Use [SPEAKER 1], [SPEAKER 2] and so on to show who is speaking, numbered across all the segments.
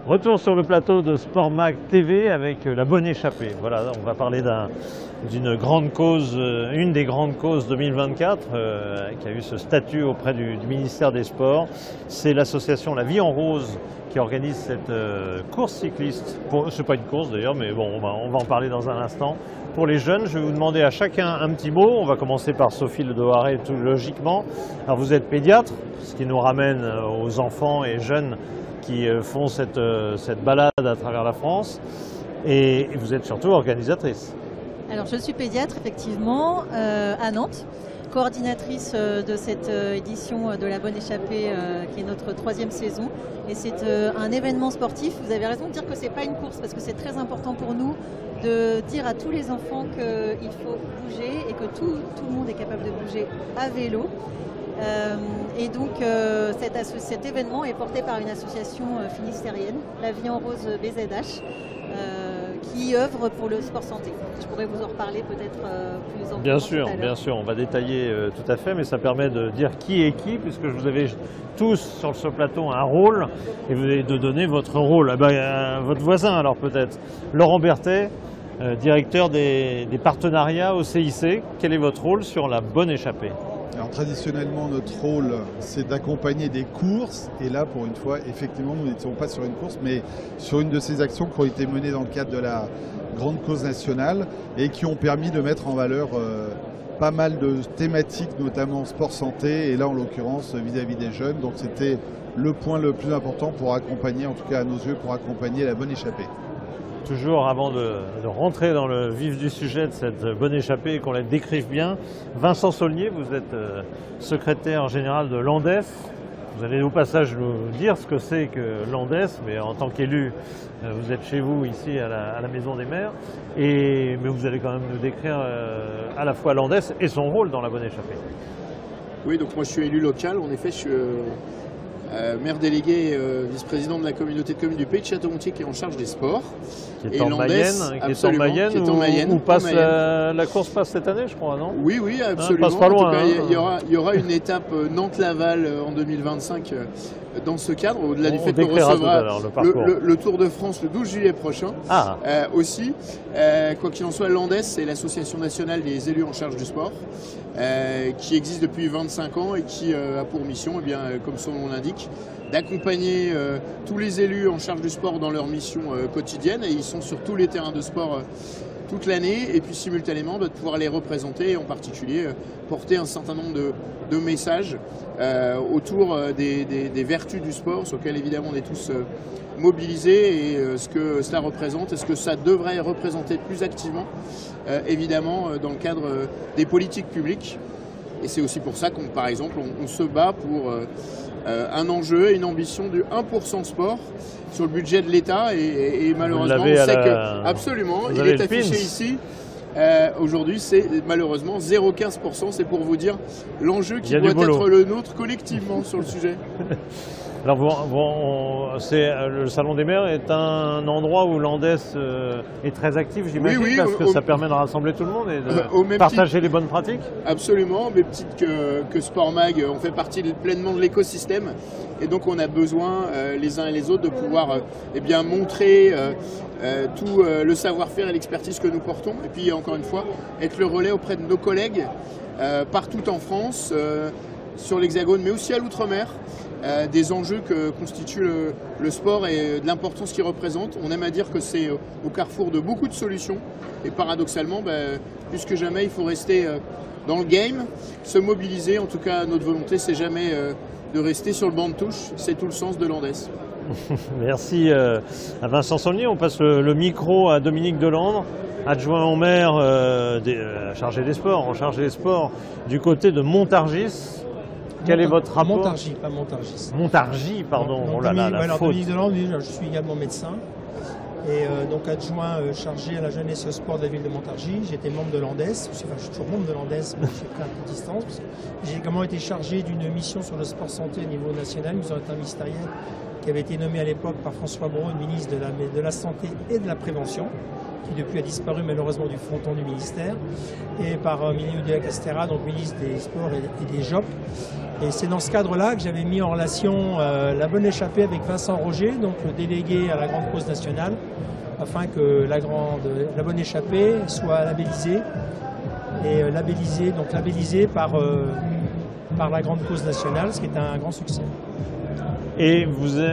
[SPEAKER 1] Retour sur le plateau de Sport Mag TV avec la bonne échappée. Voilà, on va parler d'une grande cause, une des grandes causes 2024 qui a eu ce statut auprès du ministère des Sports. C'est l'association La Vie en Rose qui organise cette course cycliste. Ce n'est pas une course d'ailleurs, mais bon, on va en parler dans un instant. Pour les jeunes, je vais vous demander à chacun un petit mot. On va commencer par Sophie Ledoharé, tout logiquement. Alors vous êtes pédiatre, ce qui nous ramène aux enfants et jeunes qui font cette balade à travers la France, et vous êtes surtout organisatrice.
[SPEAKER 2] Alors je suis pédiatre effectivement à Nantes, coordinatrice de cette édition de la Bonne Échappée qui est notre 3e saison, et c'est un événement sportif. Vous avez raison de dire que c'est pas une course parce que c'est très important pour nous de dire à tous les enfants qu'il faut bouger et que tout le monde est capable de bouger à vélo. Et donc cet événement est porté par une association finistérienne, La Vie en Rose BZH, qui œuvre pour le sport santé. Je pourrais vous en reparler peut-être plus en
[SPEAKER 1] Bien sûr, on va détailler tout à fait, mais ça permet de dire qui est qui, puisque vous avez tous sur ce plateau un rôle, et vous avez de donner votre rôle à votre voisin alors peut-être. Laurent Berthet, directeur des partenariats au CIC, quel est votre rôle sur la Bonne Échappée ?
[SPEAKER 3] Alors traditionnellement, notre rôle, c'est d'accompagner des courses. Et là, pour une fois, effectivement, nous n'étions pas sur une course, mais sur une de ces actions qui ont été menées dans le cadre de la grande cause nationale et qui ont permis de mettre en valeur pas mal de thématiques, notamment sport-santé, et là, en l'occurrence, vis-à-vis des jeunes. Donc c'était le point le plus important pour accompagner, en tout cas à nos yeux, pour accompagner la Bonne Échappée.
[SPEAKER 1] Toujours avant de rentrer dans le vif du sujet de cette Bonne Échappée et qu'on la décrive bien, Vincent Saulnier, vous êtes secrétaire général de l'ANDES. Vous allez au passage nous dire ce que c'est que l'ANDES, mais en tant qu'élu, vous êtes chez vous ici à la Maison des Maires. Mais vous allez quand même nous décrire à la fois l'ANDES et son rôle dans la Bonne Échappée.
[SPEAKER 4] Oui, donc moi je suis élu local, en effet je suis maire délégué, vice-président de la communauté de communes du Pays de Château-Gontier qui est en charge des sports.
[SPEAKER 1] Qui est en Mayenne, où passe la course passe cette année, je crois, non?
[SPEAKER 4] Oui, absolument.
[SPEAKER 1] Passe pas loin.
[SPEAKER 4] En tout cas, il y aura une étape Nantes-Laval en 2025 dans ce cadre, au-delà du fait qu'on recevra le Tour de France le 12 juillet prochain aussi. Quoi qu'il en soit, l'ANDES, c'est l'association nationale des élus en charge du sport, qui existe depuis 25 ans et qui a pour mission, eh bien, comme son nom l'indique, d'accompagner tous les élus en charge du sport dans leur mission quotidienne, et ils sont sur tous les terrains de sport toute l'année, et puis simultanément de pouvoir les représenter, et en particulier porter un certain nombre de messages autour des vertus du sport, sur lesquelles évidemment on est tous mobilisés, et ce que cela représente et ce que ça devrait représenter plus activement, évidemment, dans le cadre des politiques publiques. Et c'est aussi pour ça qu'on, par exemple, on se bat pour un enjeu et une ambition du 1% sport sur le budget de l'État, et malheureusement on sait que absolument, il est affiché ici. Aujourd'hui, c'est malheureusement 0,15%. C'est pour vous dire l'enjeu qui doit être le nôtre collectivement sur le sujet.
[SPEAKER 1] Alors, le Salon des maires est un endroit où l'ANDES est très actif, j'imagine, parce que ça permet de rassembler tout le monde et de partager les bonnes pratiques.
[SPEAKER 4] Absolument, au même titre que Sport Mag, on fait partie pleinement de l'écosystème, et donc on a besoin les uns et les autres de pouvoir montrer tout le savoir-faire et l'expertise que nous portons, et puis encore une fois être le relais auprès de nos collègues partout en France, sur l'Hexagone, mais aussi à l'outre-mer, des enjeux que constitue le sport et de l'importance qu'il représente. On aime à dire que c'est au carrefour de beaucoup de solutions, et paradoxalement, plus que jamais, il faut rester dans le game, se mobiliser. En tout cas, notre volonté, c'est jamais de rester sur le banc de touche. C'est tout le sens de l'ANDES.
[SPEAKER 1] Merci à Vincent Saulnier. On passe le micro à Dominique Delandre, adjoint au maire chargé des sports, en charge des sports du côté de Montargis. Quel est votre rapport?
[SPEAKER 5] Montargis, pas Montargis.
[SPEAKER 1] Montargis, pardon. Oh là là, la faute.
[SPEAKER 5] Dominique Delandre, je suis également médecin et donc adjoint chargé à la jeunesse et au sport de la ville de Montargis. J'étais membre de l'ANDES, je suis toujours membre de l'ANDES, mais j'ai pris un peu de distance. J'ai également été chargé d'une mission sur le sport santé au niveau national, une mission interministérielle qui avait été nommée à l'époque par François Braun, ministre de la Santé et de la Prévention. qui depuis a disparu malheureusement du fronton du ministère, et par Miliou de Castera, donc ministre des Sports et des JOP. Et c'est dans ce cadre-là que j'avais mis en relation la Bonne Échappée avec Vincent Roger, donc le délégué à la Grande Cause nationale, afin que la Bonne Échappée soit labellisée, et labellisée par la Grande Cause nationale, ce qui est un grand succès.
[SPEAKER 1] Et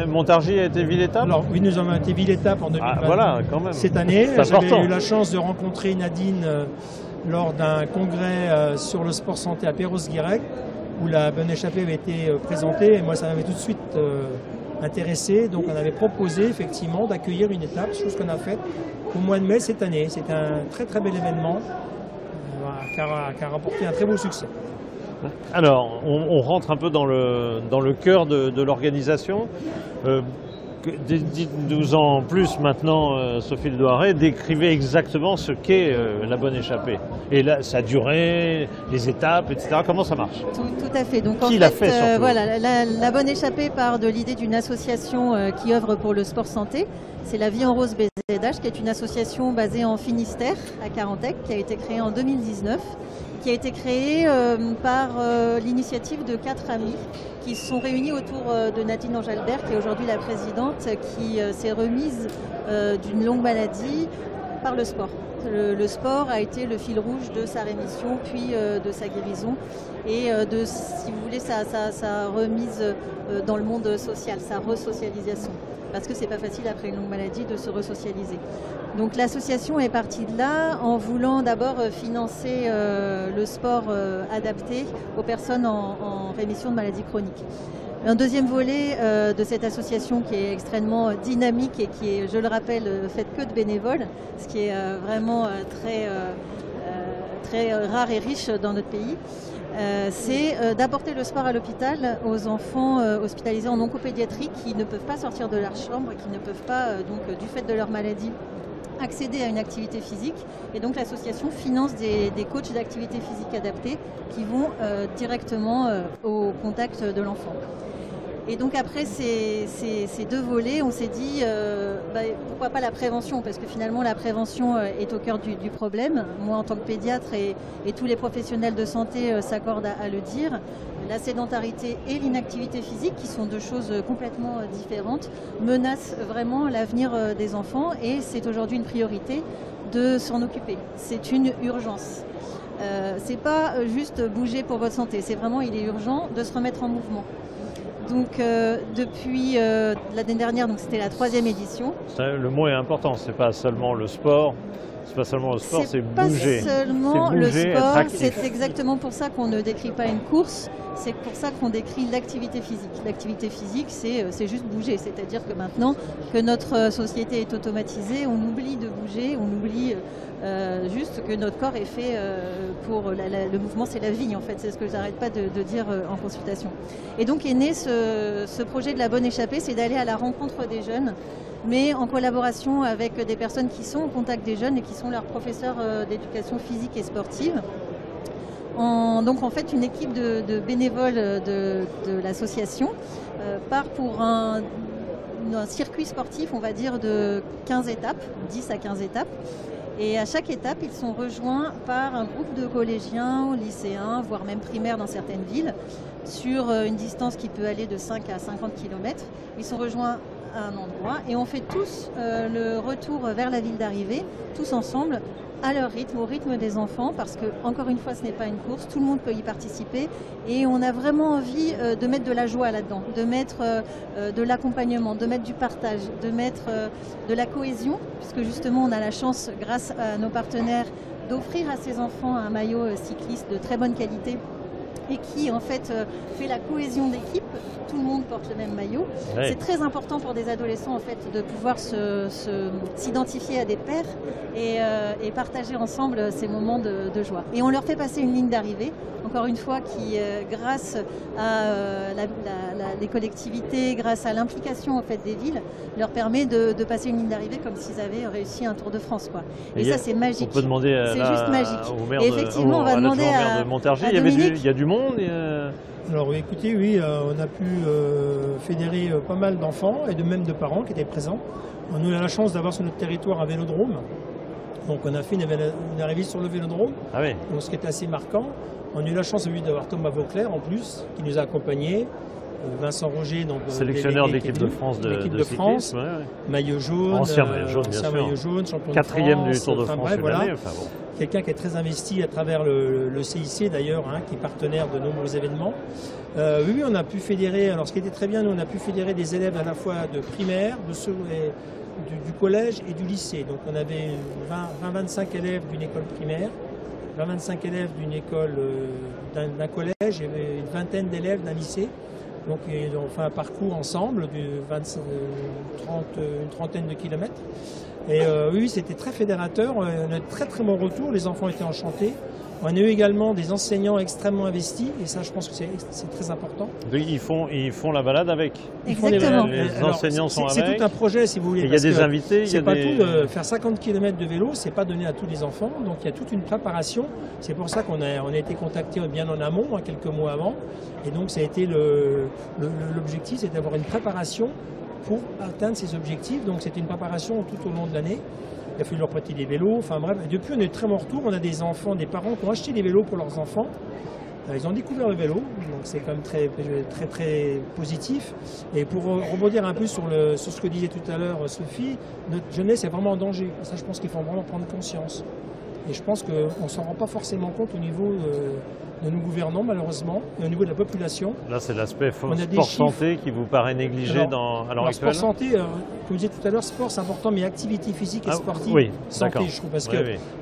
[SPEAKER 1] Montargis a été ville-étape?
[SPEAKER 5] Alors oui, nous avons été ville-étape en 2020.
[SPEAKER 1] Ah, voilà, quand même.
[SPEAKER 5] Cette année, j'avais eu la chance de rencontrer Nadine lors d'un congrès sur le sport santé à Perros-Guirec, où la Bonne Échappée avait été présentée, et moi ça m'avait tout de suite intéressé. Donc on avait proposé effectivement d'accueillir une étape, chose qu'on a faite au mois de mai cette année. C'était un très très bel événement qui a rapporté un très beau succès.
[SPEAKER 1] Alors, on rentre un peu dans le cœur de l'organisation. Dites-nous en plus maintenant, Sophie Le Douaret, décrivez exactement ce qu'est la Bonne Échappée. Et là, sa durée, les étapes, etc. Comment ça marche?
[SPEAKER 2] Tout à fait. Donc,
[SPEAKER 1] qui l'a fait surtout?
[SPEAKER 2] Voilà, la Bonne Échappée part de l'idée d'une association qui œuvre pour le sport santé. C'est la Vie en Rose BZH, qui est une association basée en Finistère, à Carantec, qui a été créée en 2019. Qui a été créé par l'initiative de 4 amis qui se sont réunis autour de Nadine Angelbert, qui est aujourd'hui la présidente, qui s'est remise d'une longue maladie par le sport. Le sport a été le fil rouge de sa rémission, puis de sa guérison et de, si vous voulez, sa remise dans le monde social, sa resocialisation. Parce que c'est pas facile après une longue maladie de se resocialiser. Donc l'association est partie de là en voulant d'abord financer le sport adapté aux personnes en rémission de maladies chroniques. Un deuxième volet de cette association qui est extrêmement dynamique et qui est, je le rappelle, faite que de bénévoles, ce qui est vraiment très rare et riche dans notre pays. C'est d'apporter le sport à l'hôpital aux enfants hospitalisés en oncopédiatrie qui ne peuvent pas sortir de leur chambre et qui ne peuvent pas, donc, du fait de leur maladie, accéder à une activité physique. Et donc l'association finance des coachs d'activité physique adaptée qui vont directement au contact de l'enfant. Et donc après ces deux volets, on s'est dit pourquoi pas la prévention, parce que finalement la prévention est au cœur du problème. Moi en tant que pédiatre et tous les professionnels de santé s'accordent à le dire, la sédentarité et l'inactivité physique, qui sont deux choses complètement différentes, menacent vraiment l'avenir des enfants et c'est aujourd'hui une priorité de s'en occuper. C'est une urgence. C'est pas juste bouger pour votre santé, c'est vraiment, il est urgent de se remettre en mouvement. Donc depuis l'année dernière, donc c'était la 3e édition.
[SPEAKER 1] Le mot est important, c'est pas seulement le sport. C'est pas seulement le sport, c'est bouger.
[SPEAKER 2] C'est pas seulement le sport, c'est exactement pour ça qu'on ne décrit pas une course, c'est pour ça qu'on décrit l'activité physique. L'activité physique, c'est juste bouger, c'est-à-dire que maintenant que notre société est automatisée, on oublie de bouger, on oublie juste que notre corps est fait pour le mouvement, c'est la vie en fait, c'est ce que j'arrête pas de dire en consultation. Et donc est né ce projet de la Bonne Échappée, c'est d'aller à la rencontre des jeunes, mais en collaboration avec des personnes qui sont au contact des jeunes et qui sont leurs professeurs d'éducation physique et sportive. Donc en fait, une équipe de bénévoles de l'association part pour un circuit sportif, on va dire, de 15 étapes, 10 à 15 étapes. Et à chaque étape, ils sont rejoints par un groupe de collégiens, lycéens, voire même primaires dans certaines villes, sur une distance qui peut aller de 5 à 50 km. Ils sont rejoints à un endroit et on fait tous le retour vers la ville d'arrivée, tous ensemble, à leur rythme, au rythme des enfants, parce que, encore une fois, ce n'est pas une course, tout le monde peut y participer et on a vraiment envie de mettre de la joie là-dedans, de mettre de l'accompagnement, de mettre du partage, de mettre de la cohésion, puisque justement on a la chance, grâce à nos partenaires, d'offrir à ces enfants un maillot cycliste de très bonne qualité et qui en fait fait la cohésion d'équipe. Tout le monde porte le même maillot. Ouais. C'est très important pour des adolescents en fait de pouvoir s'identifier à des pairs et partager ensemble ces moments de joie. Et on leur fait passer une ligne d'arrivée, encore une fois, qui grâce à les collectivités, grâce à l'implication en fait des villes, leur permet de passer une ligne d'arrivée comme s'ils avaient réussi un Tour de France, quoi. Et ça c'est magique.
[SPEAKER 1] On peut demander
[SPEAKER 2] c'est juste magique.
[SPEAKER 1] Au maire
[SPEAKER 2] et effectivement, on va demander
[SPEAKER 1] à Montargis. Il y a du monde.
[SPEAKER 5] Alors écoutez, oui, on a pu fédérer pas mal d'enfants et même de parents qui étaient présents. Nous avons la chance d'avoir sur notre territoire un vélodrome Donc on a fait une arrivée sur le vélodrome, donc ce qui est assez marquant. On a eu la chance d'avoir Thomas Vauclair en plus, qui nous a accompagnés. Vincent Roger, donc
[SPEAKER 1] sélectionneur de l'équipe de France de France,
[SPEAKER 5] maillot jaune,
[SPEAKER 1] ancien maillot jaune, bien sûr.
[SPEAKER 5] Maillot jaune, champion
[SPEAKER 1] quatrième
[SPEAKER 5] de France,
[SPEAKER 1] du Tour de France cette année.
[SPEAKER 5] Quelqu'un qui est très investi à travers le CIC d'ailleurs, qui est partenaire de nombreux événements. Oui, on a pu fédérer. Alors ce qui était très bien, nous on a pu fédérer des élèves à la fois de primaire, du collège et du lycée. Donc on avait 20-25 élèves d'une école primaire, 20-25 élèves d'une école d'un collège et une vingtaine d'élèves d'un lycée. Donc ils ont fait un parcours ensemble d'une trentaine de kilomètres. Et oui, c'était très fédérateur. On a eu très très bon retour. Les enfants étaient enchantés. On a eu également des enseignants extrêmement investis, et ça je pense que c'est très important.
[SPEAKER 1] Ils font la balade avec.
[SPEAKER 2] Exactement.
[SPEAKER 1] Les enseignants sont avec.
[SPEAKER 5] C'est tout un projet si vous voulez.
[SPEAKER 1] Il y a des invités.
[SPEAKER 5] C'est pas tout de faire 50 km de vélo, c'est pas donné à tous les enfants, donc il y a toute une préparation. C'est pour ça qu'on a été contacté bien en amont, quelques mois avant, et donc ça a été l'objectif, c'est d'avoir une préparation pour atteindre ces objectifs. Donc c'était une préparation tout au long de l'année. Il a fallu leur prêter des vélos, enfin bref. Et depuis, on est très bon retour. On a des enfants, des parents qui ont acheté des vélos pour leurs enfants. Ils ont découvert le vélo, donc c'est quand même très, très, très positif. Et pour rebondir un peu sur ce que disait tout à l'heure Sophie, notre jeunesse est vraiment en danger. Ça, je pense qu'il faut vraiment prendre conscience. Et je pense qu'on ne s'en rend pas forcément compte au niveau de nos gouvernants, malheureusement, et au niveau de la population.
[SPEAKER 1] Là, c'est l'aspect sport-santé qui vous paraît négligé à l'heure actuelle.
[SPEAKER 5] Sport-santé, comme je disais tout à l'heure, sport c'est important, mais activité physique et sportive, santé, je trouve, parce que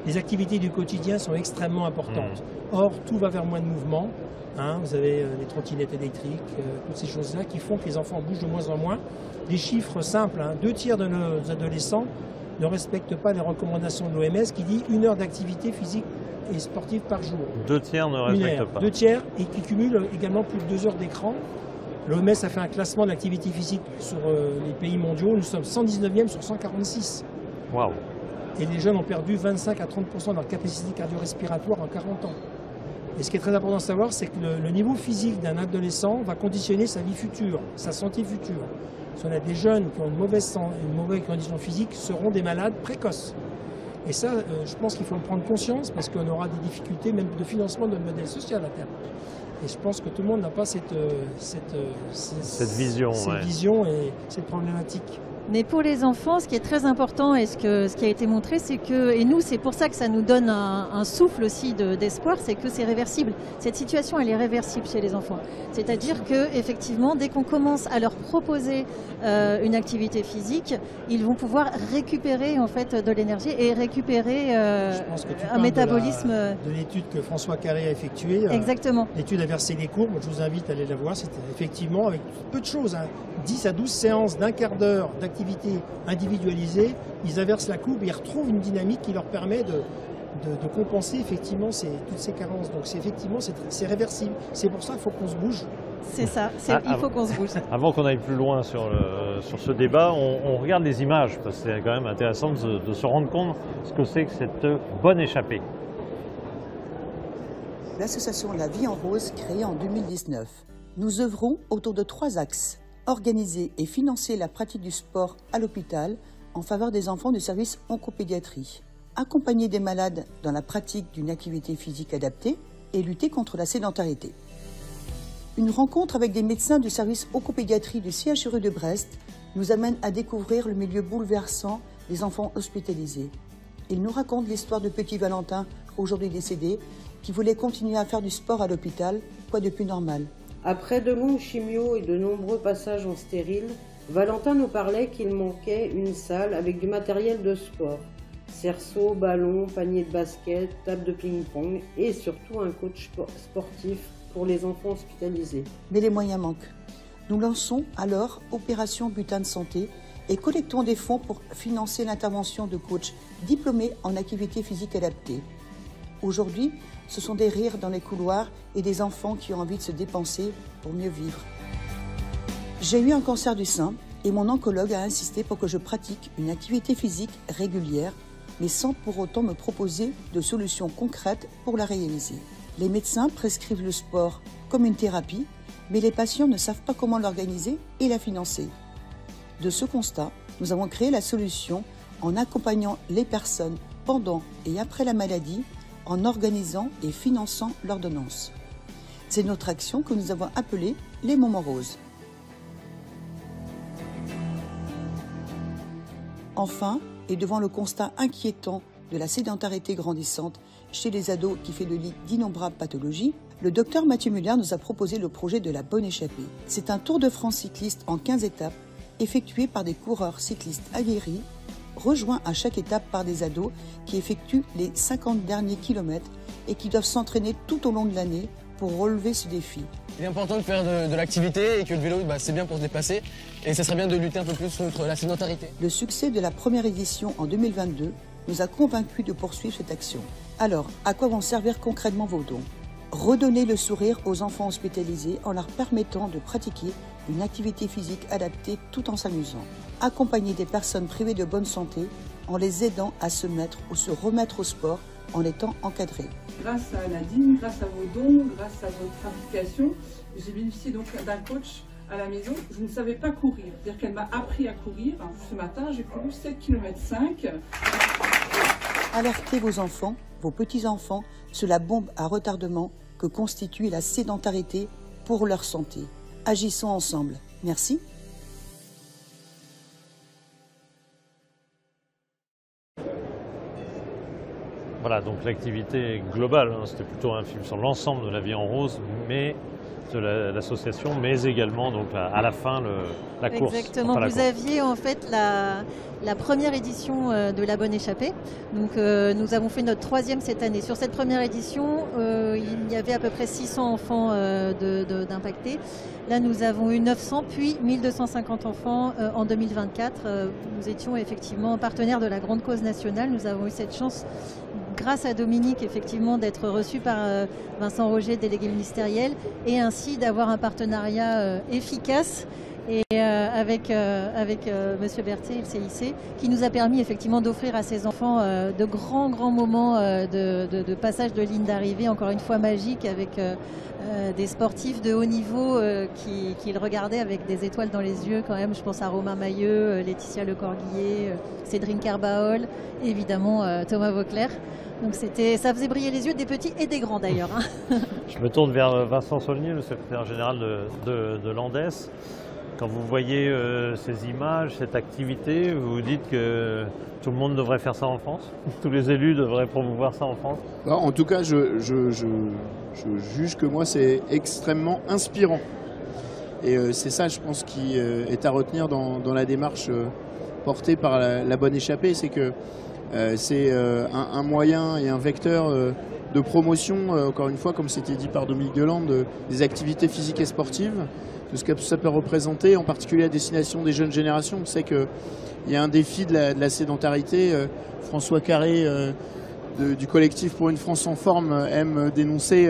[SPEAKER 5] les activités du quotidien sont extrêmement importantes. Or, tout va vers moins de mouvement. Vous avez les trottinettes électriques, toutes ces choses-là qui font que les enfants bougent de moins en moins. Des chiffres simples, 2 tiers de nos adolescents ne respectent pas les recommandations de l'OMS qui dit 1 heure d'activité physique et sportive par jour.
[SPEAKER 1] 2 tiers ne respectent pas.
[SPEAKER 5] 2 tiers et qui cumulent également plus de 2 heures d'écran. L'OMS a fait un classement de l'activité physique sur les pays mondiaux. Nous sommes 119e sur 146.
[SPEAKER 1] Waouh!
[SPEAKER 5] Et les jeunes ont perdu 25 à 30% de leur capacité cardio-respiratoire en 40 ans. Et ce qui est très important de savoir, c'est que le niveau physique d'un adolescent va conditionner sa vie future, sa santé future. Si on a des jeunes qui ont une mauvaise condition physique, seront des malades précoces. Et ça, je pense qu'il faut en prendre conscience parce qu'on aura des difficultés même de financement de notre modèle social à terme. Et je pense que tout le monde n'a pas cette
[SPEAKER 1] vision
[SPEAKER 5] et cette problématique.
[SPEAKER 2] Mais pour les enfants, ce qui est très important et ce qui a été montré, c'est que, et nous c'est pour ça que ça nous donne un souffle aussi d'espoir, c'est que c'est réversible. Cette situation, elle est réversible chez les enfants. C'est-à-dire qu'effectivement, dès qu'on commence à leur proposer une activité physique, ils vont pouvoir récupérer en fait de l'énergie et récupérer un métabolisme.
[SPEAKER 5] De l'étude que François Carré a effectuée.
[SPEAKER 2] Exactement.
[SPEAKER 5] L'étude a versé les courbes, je vous invite à aller la voir. C'était effectivement avec peu de choses, 10 à 12 séances d'1 quart d'heure d'activité individualisée, ils inversent la courbe et ils retrouvent une dynamique qui leur permet de compenser effectivement toutes ces carences. Donc c'est réversible. C'est pour ça qu'il faut qu'on se bouge.
[SPEAKER 2] C'est ça, il faut qu'on se bouge.
[SPEAKER 1] Avant qu'on aille plus loin sur ce débat, on regarde les images, parce que c'est quand même intéressant de se rendre compte ce que c'est que cette bonne échappée.
[SPEAKER 6] L'association La Vie en Rose, créée en 2019. Nous œuvrons autour de 3 axes. Organiser et financer la pratique du sport à l'hôpital en faveur des enfants du service oncopédiatrie. Accompagner des malades dans la pratique d'une activité physique adaptée et lutter contre la sédentarité. Une rencontre avec des médecins du service oncopédiatrie du CHRU de Brest nous amène à découvrir le milieu bouleversant des enfants hospitalisés. Ils nous racontent l'histoire de petit Valentin, aujourd'hui décédé, qui voulait continuer à faire du sport à l'hôpital, quoi de plus normal.
[SPEAKER 7] Après de longues chimios et de nombreux passages en stérile, Valentin nous parlait qu'il manquait une salle avec du matériel de sport. Cerceau, ballon, panier de basket, table de ping-pong et surtout un coach sportif pour les enfants hospitalisés.
[SPEAKER 6] Mais les moyens manquent. Nous lançons alors Opération Butin de Santé et collectons des fonds pour financer l'intervention de coachs diplômés en activité physique adaptée. Aujourd'hui, ce sont des rires dans les couloirs et des enfants qui ont envie de se dépenser pour mieux vivre. J'ai eu un cancer du sein et mon oncologue a insisté pour que je pratique une activité physique régulière, mais sans pour autant me proposer de solutions concrètes pour la réaliser. Les médecins prescrivent le sport comme une thérapie, mais les patients ne savent pas comment l'organiser et la financer. De ce constat, nous avons créé la solution en accompagnant les personnes pendant et après la maladie en organisant et finançant l'ordonnance. C'est notre action que nous avons appelée les Moments Roses. Enfin, et devant le constat inquiétant de la sédentarité grandissante chez les ados qui fait le lit d'innombrables pathologies, le docteur Mathieu Muller nous a proposé le projet de la Bonne Échappée. C'est un Tour de France cycliste en 15 étapes, effectué par des coureurs cyclistes aguerris, rejoints à chaque étape par des ados qui effectuent les 50 derniers kilomètres et qui doivent s'entraîner tout au long de l'année pour relever ce défi.
[SPEAKER 8] Il est important de faire de l'activité et que le vélo, c'est bien pour se déplacer. Et ce serait bien de lutter un peu plus contre la sédentarité.
[SPEAKER 6] Le succès de la première édition en 2022 nous a convaincus de poursuivre cette action. Alors, à quoi vont servir concrètement vos dons? Redonner le sourire aux enfants hospitalisés en leur permettant de pratiquer une activité physique adaptée tout en s'amusant. Accompagner des personnes privées de bonne santé en les aidant à se mettre ou se remettre au sport en étant encadrés.
[SPEAKER 9] Grâce à Nadine, grâce à vos dons, grâce à votre implication, j'ai bénéficié donc d'un coach à la maison. Je ne savais pas courir, c'est-à-dire qu'elle m'a appris à courir. Ce matin, j'ai couru 7,5 km.
[SPEAKER 6] Alertez vos enfants, vos petits-enfants, sur la bombe à retardement que constitue la sédentarité pour leur santé. Agissons ensemble. Merci.
[SPEAKER 1] Voilà, donc l'activité globale, hein, c'était plutôt un film sur l'ensemble de la vie en rose, mais de l'association, mais également donc à la fin la course.
[SPEAKER 2] Exactement,
[SPEAKER 1] enfin,
[SPEAKER 2] vous aviez en fait la première édition de la Bonne Échappée. Donc nous avons fait notre 3e cette année. Sur cette première édition, il y avait à peu près 600 enfants d'impactés. Là, nous avons eu 900, puis 1250 enfants en 2024. Nous étions effectivement partenaires de la Grande Cause nationale. Nous avons eu cette chance, grâce à Dominique, effectivement, d'être reçus par Vincent Roger, délégué ministériel, et ainsi d'avoir un partenariat efficace et avec Monsieur Berthet et le CIC, qui nous a permis effectivement d'offrir à ces enfants de grands moments de passage de ligne d'arrivée, encore une fois magique, avec des sportifs de haut niveau qui le regardaient avec des étoiles dans les yeux quand même. Je pense à Romain Mailleux, Laetitia Lecorguillet, Cédrine Carbaol, et évidemment Thomas Vauclair. Donc ça faisait briller les yeux des petits et des grands d'ailleurs.
[SPEAKER 1] Je me tourne vers Vincent Saulnier, le secrétaire général de l'Andes. Quand vous voyez ces images, cette activité, vous vous dites que tout le monde devrait faire ça en France? Tous les élus devraient promouvoir ça en France?
[SPEAKER 4] En tout cas, je juge que moi, c'est extrêmement inspirant. Et c'est ça, je pense, qui est à retenir dans la démarche portée par la Bonne Échappée. C'est que c'est un moyen et un vecteur de promotion, encore une fois, comme c'était dit par Dominique Delande, des activités physiques et sportives, de ce que ça peut représenter, en particulier à destination des jeunes générations. On sait qu'il y a un défi de la sédentarité. François Carré, du collectif Pour une France en forme, aime dénoncer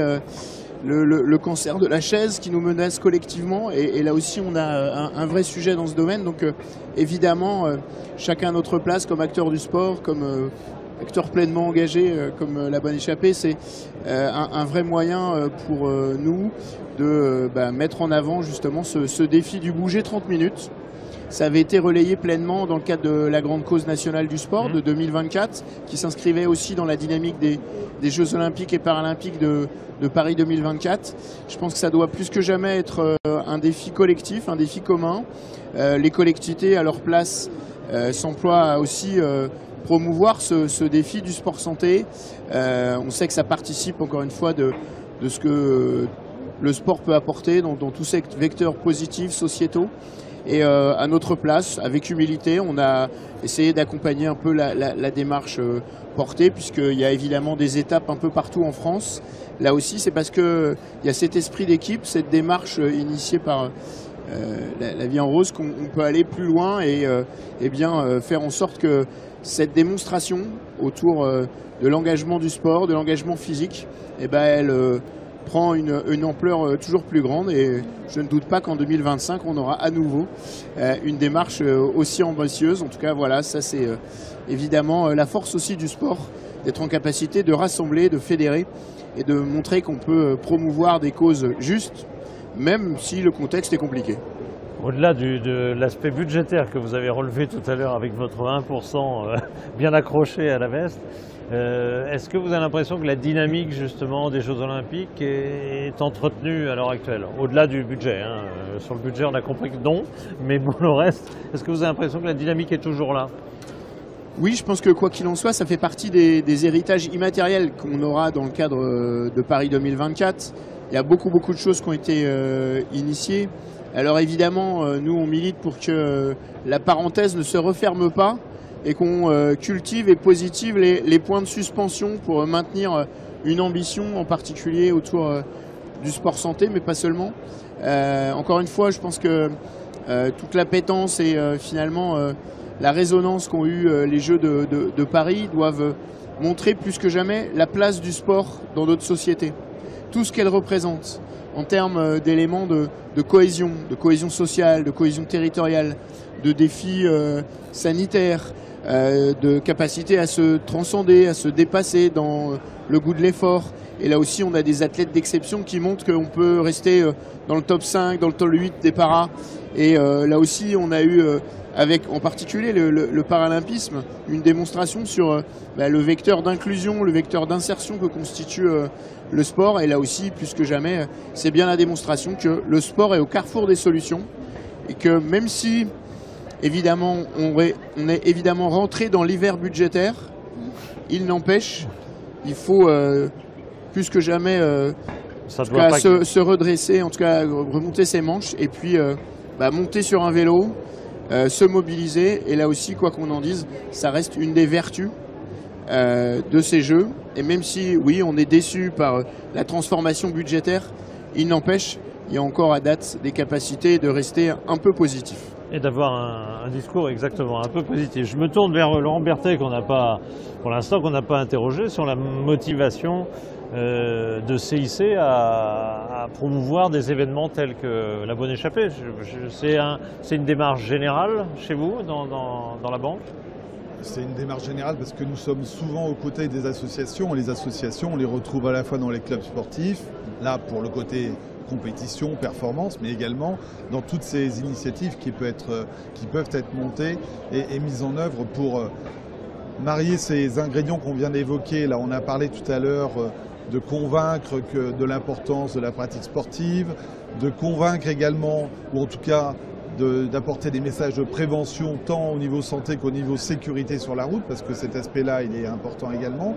[SPEAKER 4] le cancer de la chaise qui nous menace collectivement. Et là aussi, on a un vrai sujet dans ce domaine. Donc évidemment, chacun à notre place, comme acteur du sport, comme acteur pleinement engagé, comme la Bonne Échappée, c'est un vrai moyen pour nous de mettre en avant justement ce défi du bouger 30 minutes. Ça avait été relayé pleinement dans le cadre de la Grande Cause nationale du sport de 2024, qui s'inscrivait aussi dans la dynamique des Jeux Olympiques et Paralympiques de Paris 2024. Je pense que ça doit plus que jamais être un défi collectif, un défi commun. Les collectivités, à leur place, s'emploient à aussi promouvoir ce défi du sport santé. On sait que ça participe, encore une fois, de ce que le sport peut apporter dans tous ces vecteurs positifs, sociétaux. Et à notre place, avec humilité, on a essayé d'accompagner un peu la démarche portée, puisqu'il y a évidemment des étapes un peu partout en France. Là aussi, c'est parce qu'il y a cet esprit d'équipe, cette démarche initiée par la vie en rose, qu'on peut aller plus loin et faire en sorte que cette démonstration autour de l'engagement du sport, de l'engagement physique, elle prend une ampleur toujours plus grande, et je ne doute pas qu'en 2025 on aura à nouveau une démarche aussi ambitieuse. En tout cas voilà, ça c'est évidemment la force aussi du sport, d'être en capacité de rassembler, de fédérer et de montrer qu'on peut promouvoir des causes justes, même si le contexte est compliqué.
[SPEAKER 1] Au-delà de l'aspect budgétaire que vous avez relevé tout à l'heure avec votre 1% bien accroché à la veste, est-ce que vous avez l'impression que la dynamique justement des Jeux Olympiques est entretenue à l'heure actuelle? Au-delà du budget, hein. Sur le budget on a compris que non, mais pour le reste, est-ce que vous avez l'impression que la dynamique est toujours là?
[SPEAKER 4] Oui, je pense que quoi qu'il en soit, ça fait partie des héritages immatériels qu'on aura dans le cadre de Paris 2024. Il y a beaucoup de choses qui ont été initiées. Alors évidemment, nous on milite pour que la parenthèse ne se referme pas et qu'on cultive et positive les points de suspension pour maintenir une ambition en particulier autour du sport santé, mais pas seulement. Encore une fois, je pense que toute l'appétence et finalement la résonance qu'ont eu les Jeux de Paris doivent montrer plus que jamais la place du sport dans notre société. Tout ce qu'elle représente en termes d'éléments de cohésion sociale, de cohésion territoriale, de défis sanitaires, de capacité à se transcender, à se dépasser dans le goût de l'effort. Et là aussi, on a des athlètes d'exception qui montrent qu'on peut rester dans le top 5, dans le top 8 des paras. Et là aussi, on a eu, avec en particulier le paralympisme, une démonstration sur le vecteur d'inclusion, le vecteur d'insertion que constitue le sport. Et là aussi, plus que jamais, c'est bien la démonstration que le sport est au carrefour des solutions. Et que même si, évidemment, on est évidemment rentré dans l'hiver budgétaire, il n'empêche, il faut plus que jamais se redresser, en tout cas remonter ses manches et puis monter sur un vélo, se mobiliser. Et là aussi, quoi qu'on en dise, ça reste une des vertus de ces Jeux. Et même si, oui, on est déçu par la transformation budgétaire, il n'empêche, il y a encore à date des capacités de rester un peu positif.
[SPEAKER 1] Et d'avoir un discours exactement un peu positif. Je me tourne vers Laurent Berthet, pour l'instant, qu'on n'a pas interrogé sur la motivation de CIC à promouvoir des événements tels que la Bonne Échappée. C'est une démarche générale chez vous, dans la banque?
[SPEAKER 3] C'est une démarche générale parce que nous sommes souvent aux côtés des associations. Les associations, on les retrouve à la fois dans les clubs sportifs, là pour le côté compétition, performance, mais également dans toutes ces initiatives qui peuvent être montées et mises en œuvre pour marier ces ingrédients qu'on vient d'évoquer. Là, on a parlé tout à l'heure de convaincre de l'importance de la pratique sportive, de convaincre également, ou en tout cas d'apporter des messages de prévention tant au niveau santé qu'au niveau sécurité sur la route, parce que cet aspect-là, il est important également.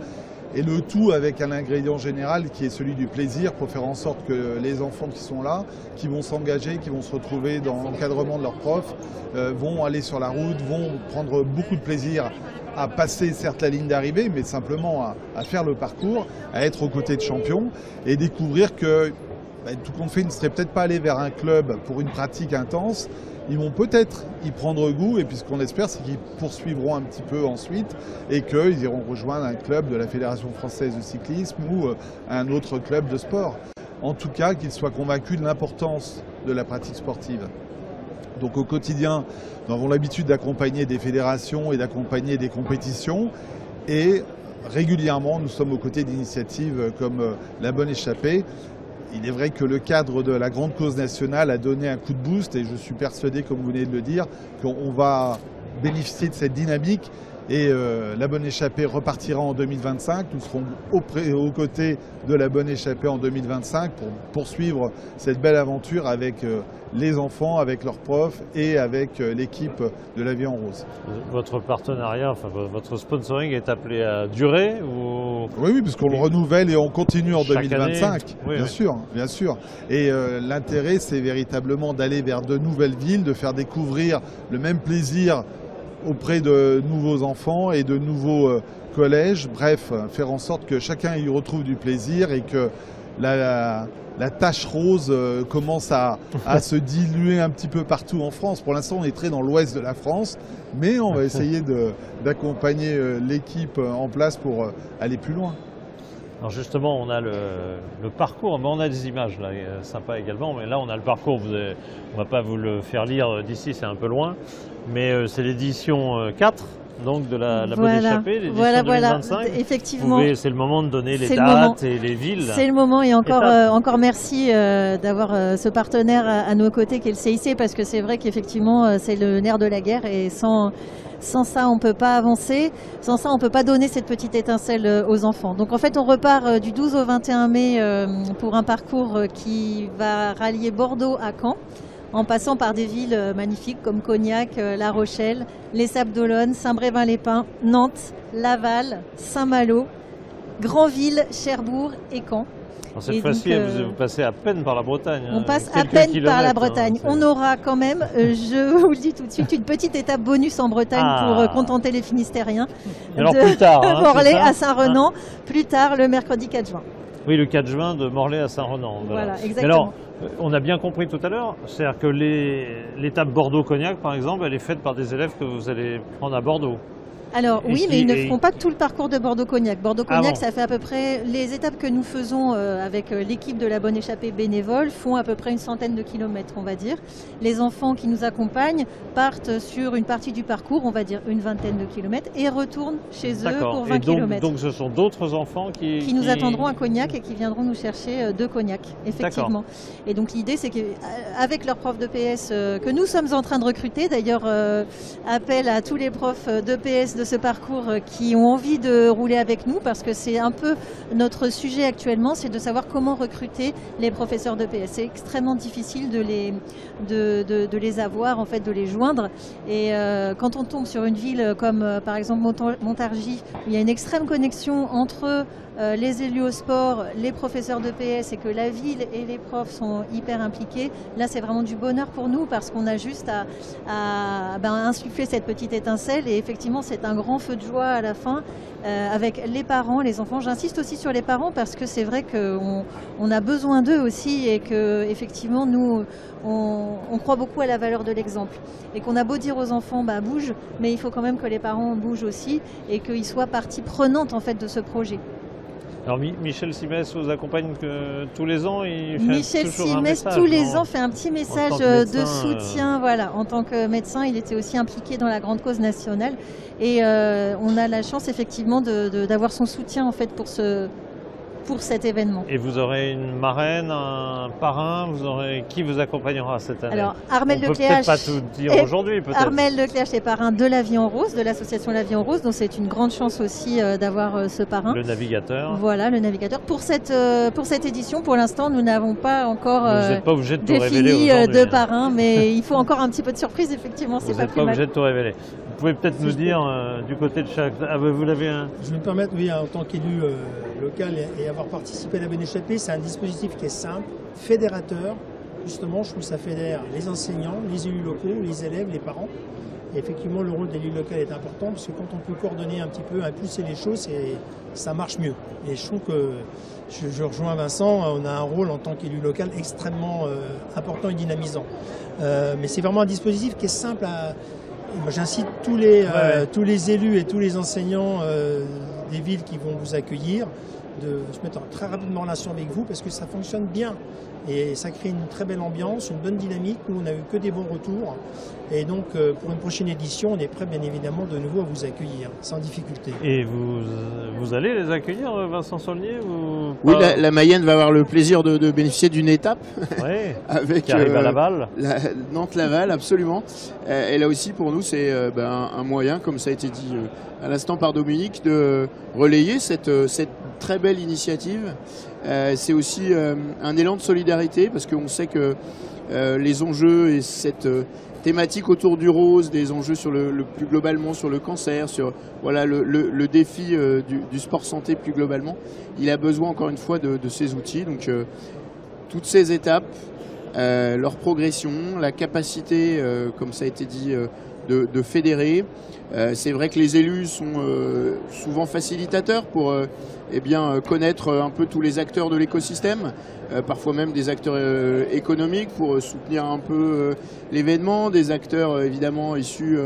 [SPEAKER 3] Et le tout avec un ingrédient général qui est celui du plaisir, pour faire en sorte que les enfants qui sont là, qui vont s'engager, qui vont se retrouver dans l'encadrement de leurs profs, vont aller sur la route, vont prendre beaucoup de plaisir à passer certes la ligne d'arrivée, mais simplement à faire le parcours, à être aux côtés de champions et découvrir que tout compte fait, ils ne seraient peut-être pas allés vers un club pour une pratique intense. Ils vont peut-être y prendre goût, et puis ce qu'on espère, c'est qu'ils poursuivront un petit peu ensuite et qu'ils iront rejoindre un club de la Fédération française de cyclisme ou un autre club de sport. En tout cas, qu'ils soient convaincus de l'importance de la pratique sportive. Donc au quotidien, nous avons l'habitude d'accompagner des fédérations et d'accompagner des compétitions. Et régulièrement, nous sommes aux côtés d'initiatives comme la Bonne Échappée. Il est vrai que le cadre de la grande cause nationale a donné un coup de boost et je suis persuadé, comme vous venez de le dire, qu'on va bénéficier de cette dynamique et la Bonne Échappée repartira en 2025. Nous serons aux côtés de la Bonne Échappée en 2025 pour poursuivre cette belle aventure avec les enfants, avec leurs profs et avec l'équipe de la Vie en Rose.
[SPEAKER 1] Votre partenariat, enfin votre sponsoring est appelé à durer ou...
[SPEAKER 3] Oui, parce qu'on le renouvelle et on continue en 2025.
[SPEAKER 1] Oui,
[SPEAKER 3] bien sûr, bien sûr. Et l'intérêt, c'est véritablement d'aller vers de nouvelles villes, de faire découvrir le même plaisir auprès de nouveaux enfants et de nouveaux collèges. Bref, faire en sorte que chacun y retrouve du plaisir et que la tache rose commence à se diluer un petit peu partout en France. Pour l'instant, on est très dans l'ouest de la France, mais on va essayer d'accompagner l'équipe en place pour aller plus loin.
[SPEAKER 1] Alors justement, on a le parcours, mais on a des images là, sympas également, mais là on a le parcours, on ne va pas vous le faire lire d'ici, c'est un peu loin, mais c'est l'édition 4 donc de la bonne échappée, l'édition 2025.
[SPEAKER 2] Effectivement.
[SPEAKER 1] C'est le moment de donner les dates et les villes.
[SPEAKER 2] C'est le moment, et encore merci d'avoir ce partenaire à nos côtés qui est le CIC, parce que c'est vrai qu'effectivement c'est le nerf de la guerre, et sans ça on ne peut pas avancer, sans ça on ne peut pas donner cette petite étincelle aux enfants. Donc en fait on repart du 12 au 21 mai pour un parcours qui va rallier Bordeaux à Caen, en passant par des villes magnifiques comme Cognac, La Rochelle, les Sables d'Olonne, Saint-Brévin-les-Pins, Nantes, Laval, Saint-Malo, Granville, Cherbourg et Caen.
[SPEAKER 1] Cette fois-ci, vous passez à peine par la Bretagne.
[SPEAKER 2] On passe à peine par la Bretagne. On aura quand même, je vous le dis tout de suite, une petite étape bonus en Bretagne pour contenter les Finistériens.
[SPEAKER 1] Alors plus tard,
[SPEAKER 2] Morlaix à Saint-Renan, plus tard le mercredi 4 juin.
[SPEAKER 1] Oui, le 4 juin de Morlaix à Saint-Renan.
[SPEAKER 2] Voilà, exactement.
[SPEAKER 1] Alors, on a bien compris tout à l'heure, c'est-à-dire que l'étape Bordeaux-Cognac, par exemple, elle est faite par des élèves que vous allez prendre à Bordeaux.
[SPEAKER 2] Alors oui, mais ils ne feront pas tout le parcours de Bordeaux-Cognac. Bordeaux-Cognac, ça fait à peu près, les étapes que nous faisons avec l'équipe de la Bonne Échappée bénévole font à peu près une centaine de kilomètres, on va dire. Les enfants qui nous accompagnent partent sur une partie du parcours, on va dire une vingtaine de kilomètres, et retournent chez eux pour 20 kilomètres.
[SPEAKER 1] Donc ce sont d'autres enfants qui
[SPEAKER 2] nous attendront à Cognac et qui viendront nous chercher de Cognac, effectivement. Et donc l'idée, c'est qu'avec leurs profs de PS que nous sommes en train de recruter, d'ailleurs appel à tous les profs de PS de ce parcours qui ont envie de rouler avec nous, parce que c'est un peu notre sujet actuellement, c'est de savoir comment recruter les professeurs de PS. C'est extrêmement difficile de les avoir, en fait, de les joindre. Et quand on tombe sur une ville comme par exemple Montargis, il y a une extrême connexion entre les élus au sport, les professeurs de PS, et que la ville et les profs sont hyper impliqués. Là, c'est vraiment du bonheur pour nous, parce qu'on a juste à insuffler cette petite étincelle, et effectivement, c'est un grand feu de joie à la fin avec les parents, les enfants. J'insiste aussi sur les parents, parce que c'est vrai qu'on a besoin d'eux aussi, et que effectivement, nous, on croit beaucoup à la valeur de l'exemple, et qu'on a beau dire aux enfants bouge, mais il faut quand même que les parents bougent aussi, et qu'ils soient partie prenante en fait de ce projet.
[SPEAKER 1] Alors Michel Simès vous accompagne tous les ans,
[SPEAKER 2] Michel Simès tous les ans fait un petit message de soutien. Voilà, en tant que médecin, il était aussi impliqué dans la grande cause nationale, et on a la chance effectivement d'avoir son soutien en fait pour cet événement.
[SPEAKER 1] Et vous aurez une marraine, un parrain, qui vous accompagnera cette année?
[SPEAKER 2] Alors Armel Lecléache,
[SPEAKER 1] peut-être pas tout dire aujourd'hui, peut-être.
[SPEAKER 2] Armel Lecléache est parrain de La Vie en Rose, de l'association La Vie en Rose, donc c'est une grande chance aussi d'avoir ce parrain.
[SPEAKER 1] Le navigateur.
[SPEAKER 2] Voilà, le navigateur. Pour cette édition, pour l'instant, nous n'avons pas encore
[SPEAKER 1] vous n'êtes pas obligé de
[SPEAKER 2] défini de parrain, mais il faut encore un petit peu de surprise, effectivement, c'est pas plus mal.
[SPEAKER 1] Vous n'êtes pas obligé de tout révéler. Vous pouvez peut-être nous dire du côté de chaque... vous l'avez un...
[SPEAKER 5] Je vais me permettre, oui, en tant qu'élu local et avoir participé à la Bonne Échappée, c'est un dispositif qui est simple, fédérateur. Justement, je trouve que ça fédère les enseignants, les élus locaux, les élèves, les parents. Et effectivement, le rôle d'élu local est important, parce que quand on peut coordonner un petit peu, impulser les choses, ça marche mieux. Et je trouve que, je rejoins Vincent, on a un rôle en tant qu'élu local extrêmement important et dynamisant. Mais c'est vraiment un dispositif qui est simple à... Moi, j'incite tous les élus et tous les enseignants des villes qui vont vous accueillir de se mettre très rapidement en relation avec vous, parce que ça fonctionne bien et ça crée une très belle ambiance, une bonne dynamique. Nous, on n'a eu que des bons retours, et donc pour une prochaine édition, on est prêt bien évidemment de nouveau à vous accueillir sans difficulté.
[SPEAKER 1] Et vous allez les accueillir, Vincent Saulnier, ou
[SPEAKER 4] oui, la Mayenne va avoir le plaisir de bénéficier d'une étape
[SPEAKER 1] avec qui arrive à Laval.
[SPEAKER 4] Nantes-Laval, absolument. Et là aussi, pour nous, c'est un moyen, comme ça a été dit à l'instant par Dominique, de relayer cette très belle initiative. C'est aussi un élan de solidarité, parce qu'on sait que les enjeux et cette thématique autour du rose, des enjeux sur plus globalement sur le cancer, sur le défi du sport santé plus globalement, il a besoin encore une fois de ces outils. Donc toutes ces étapes, leur progression, la capacité, comme ça a été dit, de fédérer. C'est vrai que les élus sont souvent facilitateurs pour connaître un peu tous les acteurs de l'écosystème, parfois même des acteurs économiques pour soutenir un peu l'événement, des acteurs évidemment issus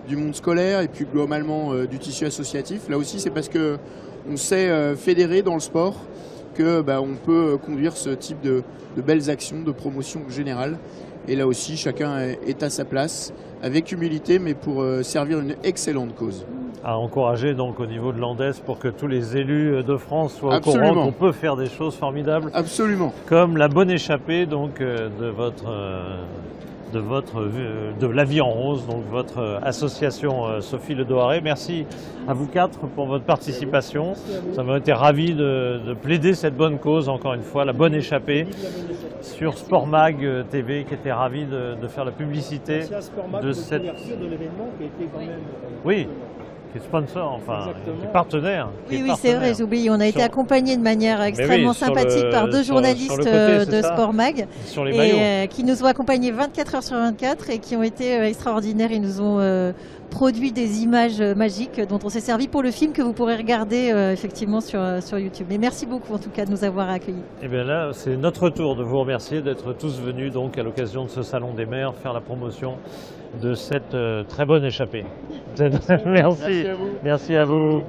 [SPEAKER 4] du monde scolaire et puis globalement du tissu associatif. Là aussi, c'est parce que on sait fédérer dans le sport que on peut conduire ce type de belles actions de promotion générale. Et là aussi, chacun est à sa place, avec humilité, mais pour servir une excellente cause.
[SPEAKER 1] à encourager donc au niveau de l'Andes pour que tous les élus de France soient
[SPEAKER 4] Absolument.
[SPEAKER 1] au courant qu'on peut faire des choses formidables.
[SPEAKER 4] Absolument.
[SPEAKER 1] Comme la bonne échappée donc, de la vie en rose, donc votre association Sophie Le Doharé. Merci à vous quatre pour votre participation. Ça m'a été ravi de plaider cette bonne cause, encore une fois, la bonne échappée, sur Sport Mag TV, qui était ravi de faire la publicité de cette...
[SPEAKER 5] de l'événement qui était quand même...
[SPEAKER 1] Oui, qui est sponsor, enfin, qui est partenaire.
[SPEAKER 2] Oui, c'est vrai, j'oublie. On a été accompagné de manière extrêmement sympathique par deux journalistes de Sport Mag qui nous ont accompagnés 24 heures sur 24 et qui ont été extraordinaires. Ils nous ont produit des images magiques dont on s'est servi pour le film que vous pourrez regarder effectivement sur YouTube. Mais merci beaucoup en tout cas de nous avoir accueillis. Et
[SPEAKER 1] bien là, c'est notre tour de vous remercier d'être tous venus donc à l'occasion de ce Salon des maires faire la promotion de cette très bonne échappée. Merci. Merci à vous.